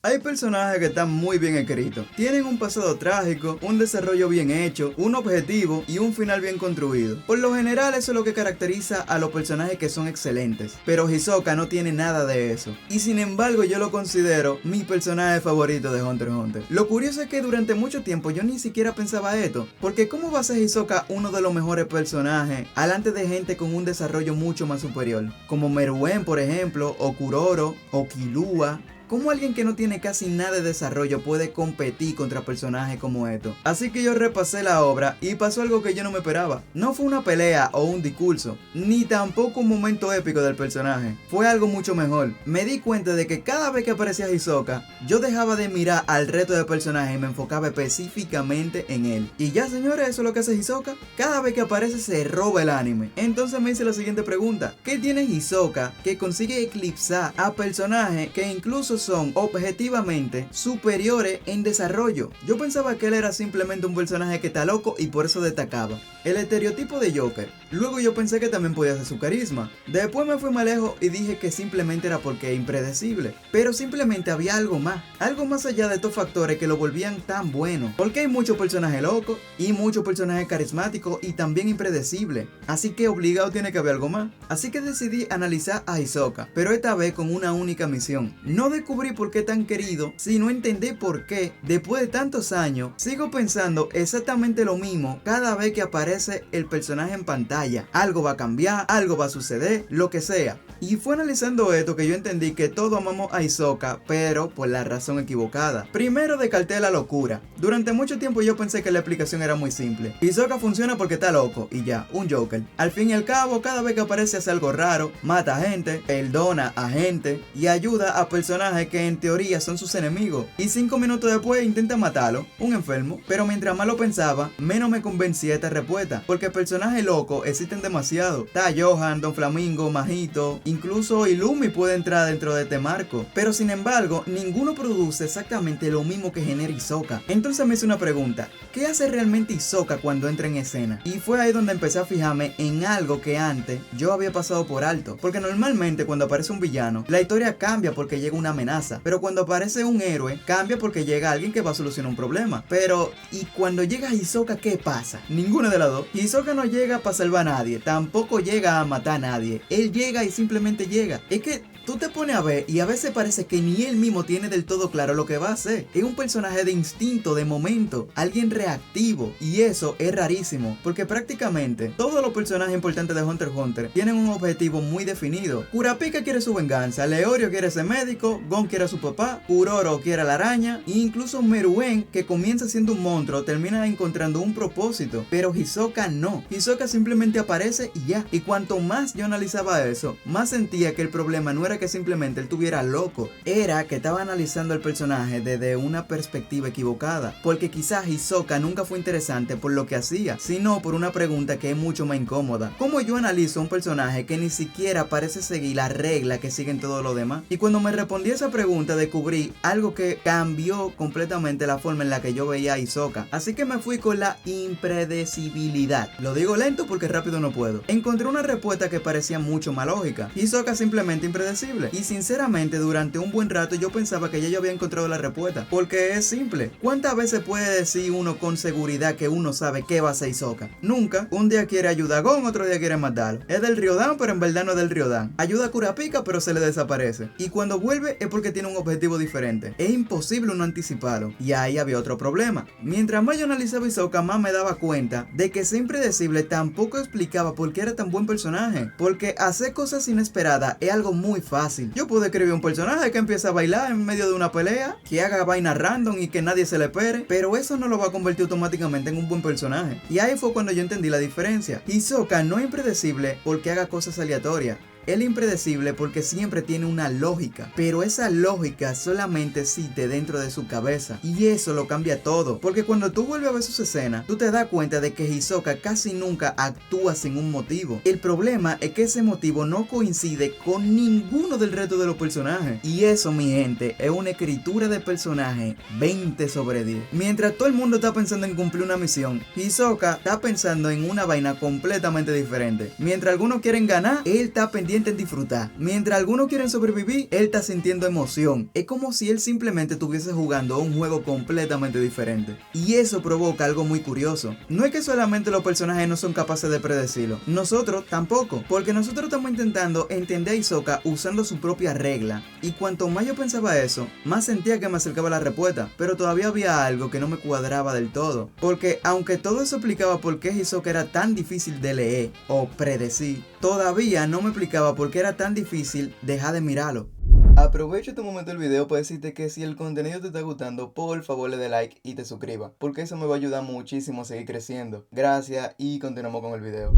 Hay personajes que están muy bien escritos, tienen un pasado trágico, un desarrollo bien hecho, un objetivo y un final bien construido. Por lo general eso es lo que caracteriza a los personajes que son excelentes, pero Hisoka no tiene nada de eso. Y sin embargo yo lo considero mi personaje favorito de Hunter x Hunter. Lo curioso es que durante mucho tiempo yo ni siquiera pensaba esto, porque ¿cómo va a ser Hisoka uno de los mejores personajes alante de gente con un desarrollo mucho más superior? Como Meruem, por ejemplo, o Kuroro, o Killua. ¿Cómo alguien que no tiene casi nada de desarrollo puede competir contra personajes como estos? Así que yo repasé la obra y pasó algo que yo no me esperaba. No fue una pelea o un discurso, ni tampoco un momento épico del personaje. Fue algo mucho mejor. Me di cuenta de que cada vez que aparecía Hisoka, yo dejaba de mirar al resto de personajes y me enfocaba específicamente en él. Y ya, señores, eso es lo que hace Hisoka. Cada vez que aparece se roba el anime. Entonces me hice la siguiente pregunta: ¿qué tiene Hisoka que consigue eclipsar a personajes que incluso son objetivamente superiores en desarrollo? Yo pensaba que él era simplemente un personaje que está loco y por eso destacaba. El estereotipo de Joker. Luego yo pensé que también podía ser su carisma. Después me fui más lejos y dije que simplemente era porque es impredecible. Pero simplemente había algo más allá de estos factores que lo volvían tan bueno. Porque hay muchos personajes locos y muchos personajes carismáticos y también impredecibles. Así que obligado tiene que haber algo más. Así que decidí analizar a Hisoka, pero esta vez con una única misión. No descubrí por qué tan querido, sino entendí por qué, después de tantos años, sigo pensando exactamente lo mismo cada vez que aparece el personaje en pantalla. Algo va a cambiar, algo va a suceder, lo que sea. Y fue analizando esto que yo entendí que todos amamos a Hisoka, pero por la razón equivocada. Primero descarté la locura. Durante mucho tiempo yo pensé que la explicación era muy simple. Hisoka funciona porque está loco y ya, un Joker. Al fin y al cabo, cada vez que aparece hace algo raro, mata a gente, perdona a gente y ayuda a personajes que en teoría son sus enemigos. Y 5 minutos después intenta matarlo, un enfermo. Pero mientras más lo pensaba, menos me convencía esta respuesta, porque personajes locos existen demasiado. Está Johan, Don Flamingo, Majito, incluso Illumi puede entrar dentro de este marco. Pero sin embargo, ninguno produce exactamente lo mismo que genera Hisoka. Entonces me hice una pregunta: ¿qué hace realmente Hisoka cuando entra en escena? Y fue ahí donde empecé a fijarme en algo que antes yo había pasado por alto. Porque normalmente cuando aparece un villano, la historia cambia porque llega una amenaza. Pero cuando aparece un héroe, cambia porque llega alguien que va a solucionar un problema. Pero, ¿y cuando llega Hisoka qué pasa? Ninguna de las dos. Hisoka no llega para salvar a nadie, tampoco llega a matar a nadie. Él llega y simplemente llega. Es que tú te pones a ver y a veces parece que ni él mismo tiene del todo claro lo que va a hacer. Es un personaje de instinto, de momento, alguien reactivo, y eso es rarísimo, porque prácticamente todos los personajes importantes de Hunter x Hunter tienen un objetivo muy definido. Kurapika quiere su venganza, Leorio quiere ser médico, Gon quiere a su papá, Kuroro quiere a la araña, e incluso Meruem, que comienza siendo un monstruo, termina encontrando un propósito. Pero Hisoka no. Hisoka simplemente aparece y ya. Y cuanto más yo analizaba eso, más sentía que el problema no era que simplemente él tuviera loco, era que estaba analizando el personaje desde una perspectiva equivocada, porque quizás Hisoka nunca fue interesante por lo que hacía, sino por una pregunta que es mucho más incómoda: ¿cómo yo analizo un personaje que ni siquiera parece seguir la regla que siguen todos los demás? Y cuando me respondí a esa pregunta descubrí algo que cambió completamente la forma en la que yo veía a Hisoka. Así que me fui con la impredecibilidad. Lo digo lento porque rápido no puedo. Encontré una respuesta que parecía mucho más lógica: Hisoka simplemente impredecible. Y sinceramente durante un buen rato yo pensaba que ya yo había encontrado la respuesta, porque es simple. ¿Cuántas veces puede decir uno con seguridad que uno sabe qué va a hacer Hisoka? Nunca. Un día quiere ayudar a Gon, otro día quiere matarlo. Es del Ryodan, pero en verdad no es del Ryodan. Ayuda a Kurapika, pero se le desaparece. Y cuando vuelve es porque tiene un objetivo diferente. Es imposible uno anticiparlo. Y ahí había otro problema. Mientras más yo analizaba Hisoka, más me daba cuenta de que ser impredecible tampoco explicaba por qué era tan buen personaje. Porque hacer cosas inesperadas es algo muy fácil. Yo puedo escribir un personaje que empieza a bailar en medio de una pelea, que haga vaina random y que nadie se le espere, pero eso no lo va a convertir automáticamente en un buen personaje. Y ahí fue cuando yo entendí la diferencia. Hisoka no es impredecible porque haga cosas aleatorias. Él es impredecible porque siempre tiene una lógica, pero esa lógica solamente existe dentro de su cabeza, y eso lo cambia todo, porque cuando tú vuelves a ver sus escenas, tú te das cuenta de que Hisoka casi nunca actúa sin un motivo. El problema es que ese motivo no coincide con ninguno del resto de los personajes, y eso, mi gente, es una escritura de personaje 20/10. Mientras todo el mundo está pensando en cumplir una misión, Hisoka está pensando en una vaina completamente diferente. Mientras algunos quieren ganar, él está pendiente sienten disfrutar. Mientras algunos quieren sobrevivir, él está sintiendo emoción. Es como si él simplemente estuviese jugando un juego completamente diferente. Y eso provoca algo muy curioso. No es que solamente los personajes no son capaces de predecirlo, nosotros tampoco, porque nosotros estamos intentando entender a Hisoka usando su propia regla. Y cuanto más yo pensaba eso, más sentía que me acercaba a la respuesta, pero todavía había algo que no me cuadraba del todo. Porque aunque todo eso explicaba por qué Hisoka era tan difícil de leer o predecir, todavía no me explicaba por qué era tan difícil dejar de mirarlo. Aprovecho este momento del video para decirte que si el contenido te está gustando, por favor le dé like y te suscribas, porque eso me va a ayudar muchísimo a seguir creciendo. Gracias y continuamos con el video.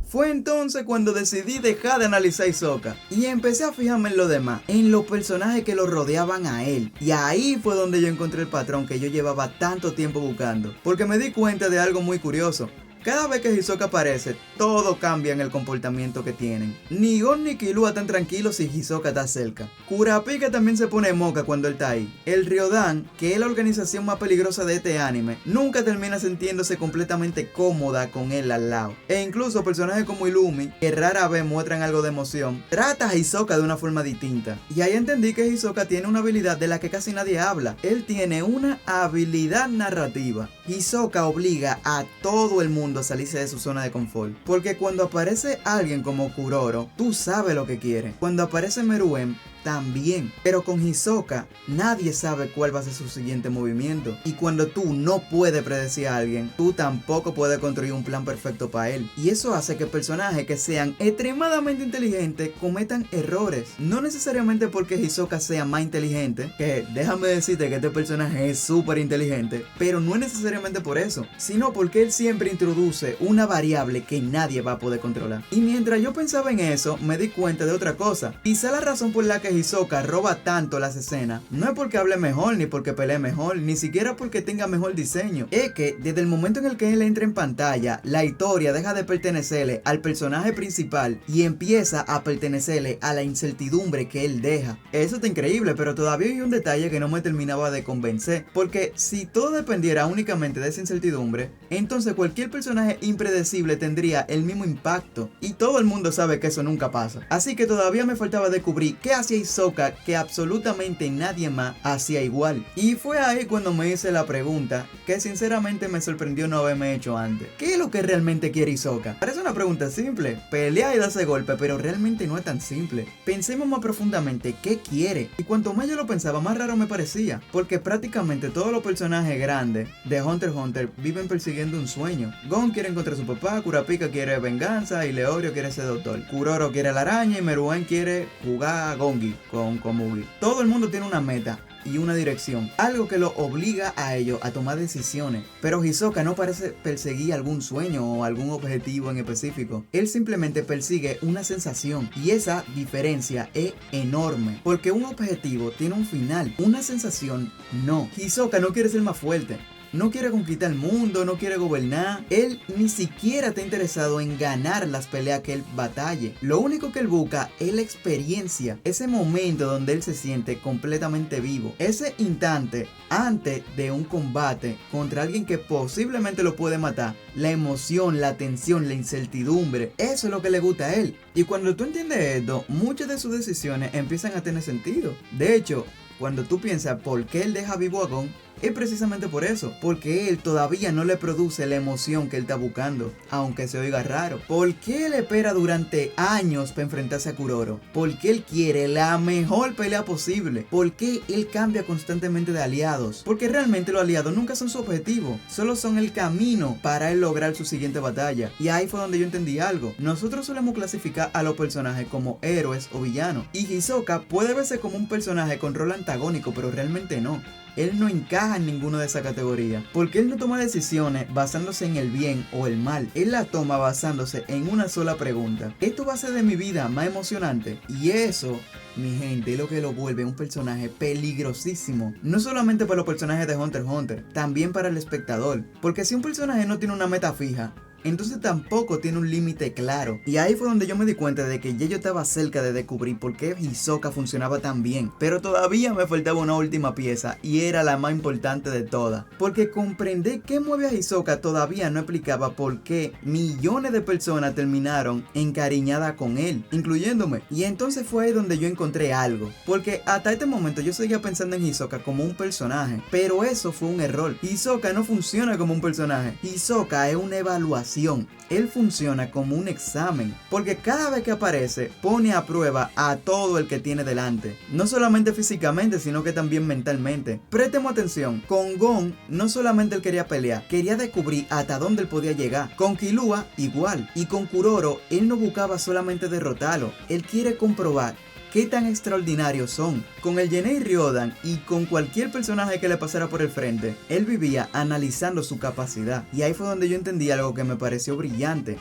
Fue entonces cuando decidí dejar de analizar a Hisoka y empecé a fijarme en lo demás, en los personajes que lo rodeaban a él. Y ahí fue donde yo encontré el patrón que yo llevaba tanto tiempo buscando, porque me di cuenta de algo muy curioso. Cada vez que Hisoka aparece, todo cambia en el comportamiento que tienen. Ni Gon ni Killua están tranquilos si Hisoka está cerca. Kurapika también se pone moca cuando él está ahí. El Ryodan, que es la organización más peligrosa de este anime, nunca termina sintiéndose completamente cómoda con él al lado. E incluso personajes como Illumi, que rara vez muestran algo de emoción, trata a Hisoka de una forma distinta. Y ahí entendí que Hisoka tiene una habilidad de la que casi nadie habla. Él tiene una habilidad narrativa. Hisoka obliga a todo el mundo a salirse de su zona de confort, porque cuando aparece alguien como Kuroro, tú sabes lo que quiere. Cuando aparece Meruem, también, pero con Hisoka nadie sabe cuál va a ser su siguiente movimiento, y cuando tú no puedes predecir a alguien, tú tampoco puedes construir un plan perfecto para él, y eso hace que personajes que sean extremadamente inteligentes cometan errores, no necesariamente porque Hisoka sea más inteligente, que déjame decirte que este personaje es súper inteligente, pero no es necesariamente por eso, sino porque él siempre introduce una variable que nadie va a poder controlar. Y mientras yo pensaba en eso, me di cuenta de otra cosa. Quizá la razón por la que Hisoka roba tanto las escenas no es porque hable mejor, ni porque pelee mejor, ni siquiera porque tenga mejor diseño. Es que desde el momento en el que él entra en pantalla, la historia deja de pertenecerle al personaje principal y empieza a pertenecerle a la incertidumbre que él deja. Eso está increíble, pero todavía hay un detalle que no me terminaba de convencer, porque si todo dependiera únicamente de esa incertidumbre, entonces cualquier personaje impredecible tendría el mismo impacto, y todo el mundo sabe que eso nunca pasa. Así que todavía me faltaba descubrir qué hacía Hisoka que absolutamente nadie más hacía igual. Y fue ahí cuando me hice la pregunta que sinceramente me sorprendió no haberme hecho antes. ¿Qué es lo que realmente quiere Hisoka? Parece una pregunta simple, pelear y darse golpe, pero realmente no es tan simple. Pensemos más profundamente qué quiere, y cuanto más yo lo pensaba, más raro me parecía, porque prácticamente todos los personajes grandes de Hunter x Hunter viven persiguiendo un sueño. Gon quiere encontrar a su papá, Kurapika quiere venganza y Leorio quiere ser doctor. Kuroro quiere la araña y Meruem quiere jugar a Gongi con Komugi. Todo el mundo tiene una meta y una dirección, algo que lo obliga a ellos a tomar decisiones, pero Hisoka no parece perseguir algún sueño o algún objetivo en específico. Él simplemente persigue una sensación, y esa diferencia es enorme, porque un objetivo tiene un final, una sensación no. Hisoka no quiere ser más fuerte, no quiere conquistar el mundo, no quiere gobernar. Él ni siquiera está interesado en ganar las peleas que él batalle. Lo único que él busca es la experiencia, ese momento donde él se siente completamente vivo, ese instante antes de un combate contra alguien que posiblemente lo puede matar. La emoción, la tensión, la incertidumbre, eso es lo que le gusta a él. Y cuando tú entiendes esto, muchas de sus decisiones empiezan a tener sentido. De hecho, cuando tú piensas por qué él deja vivo a Gon, es precisamente por eso, porque él todavía no le produce la emoción que él está buscando, aunque se oiga raro. ¿Por qué él espera durante años para enfrentarse a Kuroro? Porque él quiere la mejor pelea posible. ¿Por qué él cambia constantemente de aliados? Porque realmente los aliados nunca son su objetivo, solo son el camino para él lograr su siguiente batalla. Y ahí fue donde yo entendí algo. Nosotros solemos clasificar a los personajes como héroes o villanos, y Hisoka puede verse como un personaje con rol antagónico, pero realmente no. Él no encaja en ninguna de esas categorías, porque él no toma decisiones basándose en el bien o el mal. Él la toma basándose en una sola pregunta: ¿esto va a ser de mi vida más emocionante? Y eso, mi gente, es lo que lo vuelve un personaje peligrosísimo. No solamente para los personajes de Hunter x Hunter, también para el espectador. Porque si un personaje no tiene una meta fija, entonces tampoco tiene un límite claro. Y ahí fue donde yo me di cuenta de que ya yo estaba cerca de descubrir por qué Hisoka funcionaba tan bien. Pero todavía me faltaba una última pieza y era la más importante de todas. Porque comprender qué mueve a Hisoka todavía no explicaba por qué millones de personas terminaron encariñadas con él, incluyéndome. Y entonces fue ahí donde yo encontré algo. Porque hasta este momento yo seguía pensando en Hisoka como un personaje. Pero eso fue un error. Hisoka no funciona como un personaje. Hisoka es una evaluación. Él funciona como un examen, porque cada vez que aparece pone a prueba a todo el que tiene delante, no solamente físicamente sino que también mentalmente. Prestemos atención, con Gon no solamente él quería pelear, quería descubrir hasta dónde él podía llegar. Con Killua igual, y con Kuroro él no buscaba solamente derrotarlo, él quiere comprobar qué tan extraordinarios son. Con el Genei Ryodan y con cualquier personaje que le pasara por el frente, él vivía analizando su capacidad. Y ahí fue donde yo entendí algo que me pareció brillante.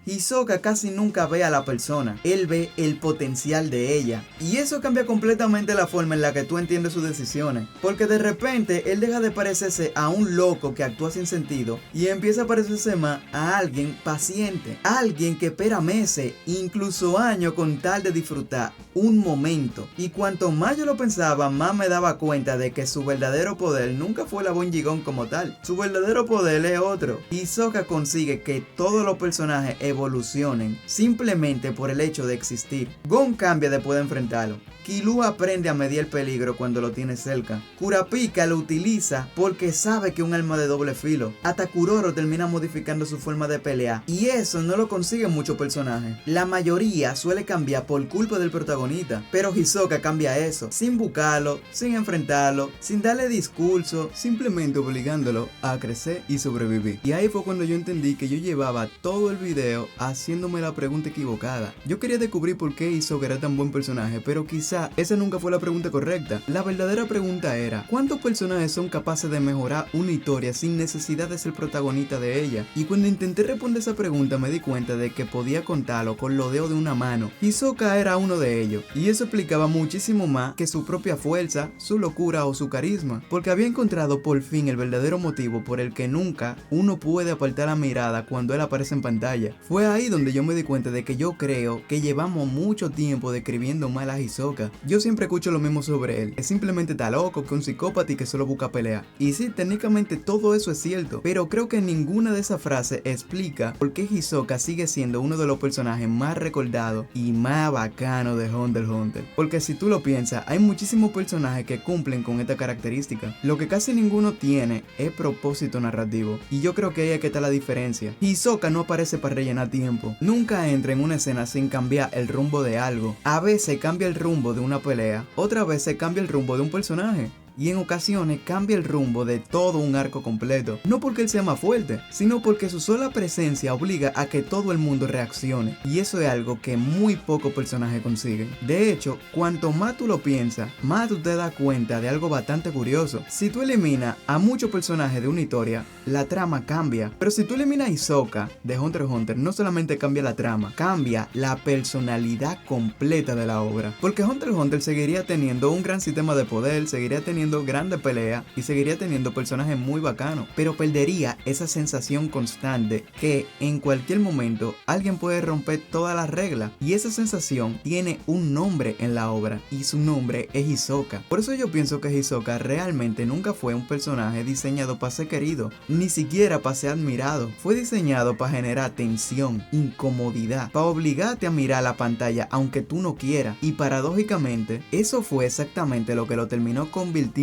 Hisoka casi nunca ve a la persona, él ve el potencial de ella. Y eso cambia completamente la forma en la que tú entiendes sus decisiones. Porque de repente él deja de parecerse a un loco que actúa sin sentido y empieza a parecerse más a alguien paciente. Alguien que espera meses, incluso años con tal de disfrutar un momento. Y cuanto más yo lo pensaba, más me daba cuenta de que su verdadero poder nunca fue la Bon Jigon como tal. Su verdadero poder es otro. Hisoka consigue que todos los personajes evolucionen simplemente por el hecho de existir. Gon cambia después de enfrentarlo. Killua aprende a medir el peligro cuando lo tiene cerca. Kurapika lo utiliza porque sabe que es un arma de doble filo. Hasta Kuroro termina modificando su forma de pelear. Y eso no lo consiguen muchos personajes. La mayoría suele cambiar por culpa del protagonista. Pero Hisoka cambia eso. Sin buscarlo, sin enfrentarlo, sin darle discurso. Simplemente obligándolo a crecer y sobrevivir. Y ahí fue cuando yo entendí que yo llevaba todo el video haciéndome la pregunta equivocada. Yo quería descubrir por qué Hisoka era tan buen personaje, pero quizá esa nunca fue la pregunta correcta. La verdadera pregunta era, ¿cuántos personajes son capaces de mejorar una historia sin necesidad de ser protagonista de ella? Y cuando intenté responder esa pregunta me di cuenta de que podía contarlo con los dedos de una mano. Hisoka era uno de ellos, y eso explicaba muchísimo más que su propia fuerza, su locura o su carisma, porque había encontrado por fin el verdadero motivo por el que nunca uno puede apartar la mirada cuando él aparece en pantalla. Fue ahí donde yo me di cuenta de que yo creo que llevamos mucho tiempo describiendo mal a Hisoka. Yo siempre escucho lo mismo sobre él, es simplemente está loco, que un psicópata y que solo busca pelear. Y sí, técnicamente todo eso es cierto, pero creo que ninguna de esas frases explica por qué Hisoka sigue siendo uno de los personajes más recordados y más bacanos de Hunter x Hunter. Porque si tú lo piensas, hay muchísimos personajes que cumplen con esta característica. Lo que casi ninguno tiene es propósito narrativo, y yo creo que ahí es que está la diferencia. Hisoka no aparece para rellenar tiempo, nunca entra en una escena sin cambiar el rumbo de algo. A veces cambia el rumbo de una pelea, otra vez se cambia el rumbo de un personaje. Y en ocasiones cambia el rumbo de todo un arco completo. No porque él sea más fuerte, sino porque su sola presencia obliga a que todo el mundo reaccione. Y eso es algo que muy pocos personajes consiguen. De hecho, cuanto más tú lo piensas, más tú te das cuenta de algo bastante curioso. Si tú eliminas a muchos personajes de una historia, la trama cambia. Pero si tú eliminas a Hisoka de Hunter x Hunter, no solamente cambia la trama, cambia la personalidad completa de la obra. Porque Hunter x Hunter seguiría teniendo un gran sistema de poder, seguiría teniendo grandes peleas y seguiría teniendo personajes muy bacanos, pero perdería esa sensación constante que en cualquier momento alguien puede romper todas las reglas, y esa sensación tiene un nombre en la obra y su nombre es Hisoka. Por eso yo pienso que Hisoka realmente nunca fue un personaje diseñado para ser querido, ni siquiera para ser admirado. Fue diseñado para generar tensión, incomodidad, para obligarte a mirar la pantalla aunque tú no quieras, y paradójicamente eso fue exactamente lo que lo terminó convirtiendo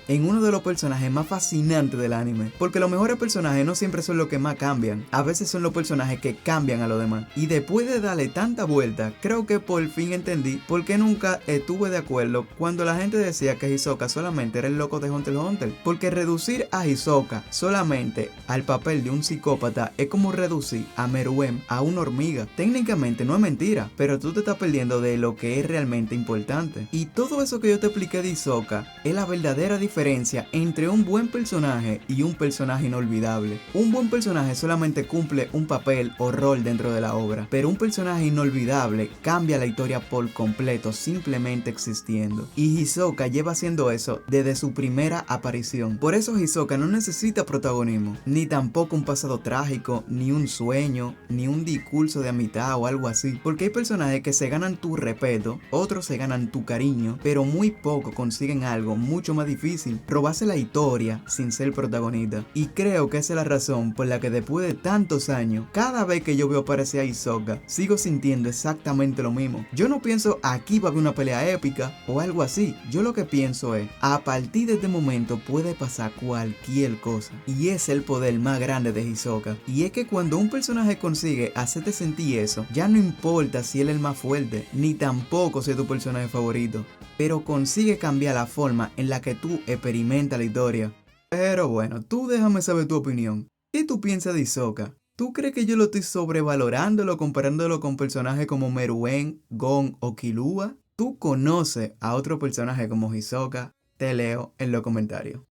en uno de los personajes más fascinantes del anime. Porque los mejores personajes no siempre son los que más cambian, a veces son los personajes que cambian a los demás. Y después de darle tanta vuelta, creo que por fin entendí por qué nunca estuve de acuerdo cuando la gente decía que Hisoka solamente era el loco de Hunter x Hunter. Porque reducir a Hisoka solamente al papel de un psicópata es como reducir a Meruem a una hormiga. Técnicamente no es mentira, pero tú te estás perdiendo de lo que es realmente importante. Y todo eso que yo te expliqué de Hisoka es la verdad verdadera diferencia entre un buen personaje y un personaje inolvidable. Un buen personaje solamente cumple un papel o rol dentro de la obra, pero un personaje inolvidable cambia la historia por completo simplemente existiendo. Y Hisoka lleva haciendo eso desde su primera aparición. Por eso Hisoka no necesita protagonismo, ni tampoco un pasado trágico, ni un sueño, ni un discurso de amistad o algo así, porque hay personajes que se ganan tu respeto, otros se ganan tu cariño, pero muy poco consiguen algo mucho más difícil: robarse la historia sin ser protagonista. Y creo que esa es la razón por la que después de tantos años, cada vez que yo veo aparecer a Hisoka, sigo sintiendo exactamente lo mismo. Yo no pienso aquí va a haber una pelea épica o algo así. Yo lo que pienso es, a partir de este momento puede pasar cualquier cosa. Y es el poder más grande de Hisoka. Y es que cuando un personaje consigue hacerte sentir eso, ya no importa si él es el más fuerte, ni tampoco si es tu personaje favorito, pero consigue cambiar la forma en la que tú experimentas la historia. Pero bueno, tú déjame saber tu opinión. ¿Qué tú piensas de Hisoka? ¿Tú crees que yo lo estoy sobrevalorándolo comparándolo con personajes como Meruem, Gon o Killua? ¿Tú conoces a otro personaje como Hisoka? Te leo en los comentarios.